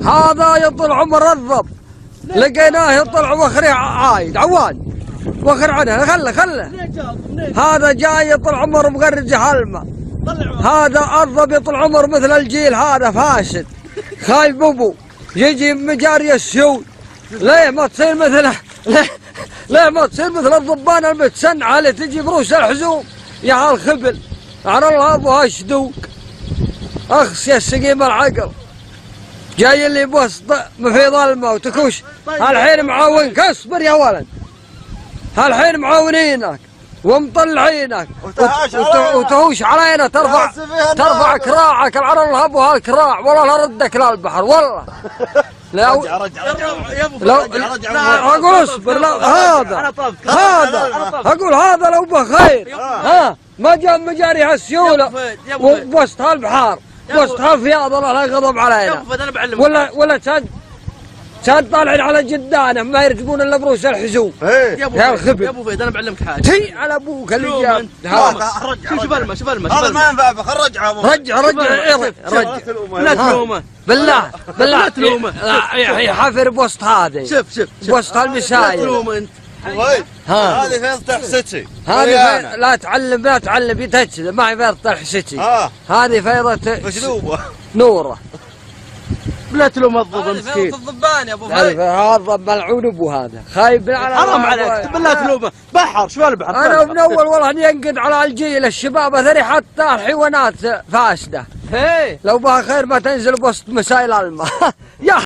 هذا يا طول عمر الضب لقيناه يا طول عمر خريع عايد عوان وخر عنه خله هذا جاي يا طول عمر مغرجه الماء. هذا الضب يا طول عمر مثل الجيل هذا فاسد خايب ابو يجي مجاري السيول. ليه ما تصير مثله؟ ليه ما تصير مثل الضبان المتسنعه اللي تجي بروس الحزوم يا هالخبل على الله ابوها شدوق. اخس يا سقيم العقل جاي اللي بوسط في ظلمه وتكوش. هالحين معاونك اصبر يا ولد هالحين معاونينك ومطلعينك وتهوش علينا ترفع كراعك على الله ابوها الكراع والله لا ردك للبحر والله. لا اقول اصبر هذا اقول هذا لو بخير ها ما جاء مجاري هالسيوله وسط هالبحار وسط هالفياض الله لا يغضب علينا. ولا كان طالعين على جدانه ما يرتبون الا بروس الحزوم. يا ابو فهد انا بعلمك حاجه. تي على ابوك اللي جاب شوف الماء هذا ما ينفع رجعه رجع لا تلومه بالله لا تلومه يحفر بوسط هذه شوف بوسط هالمسايل. لا تلومه انت هذه فيض حستي هذه لا تعلم يتهجد ما هي فيض حستي. هذه فيضة مشلوبه نوره. لا تلوم الضب مسكين. الضبان يا ابو فهد هذا الضب ملعون ابو هذا خايب على حرام عليك بالله تلومه بحر شو البحر. انا من اول والله اني ينقد على الجيل الشباب اثري حتى الحيوانات فاسده. لو بها خير ما تنزل بوسط مسائل الماء. يا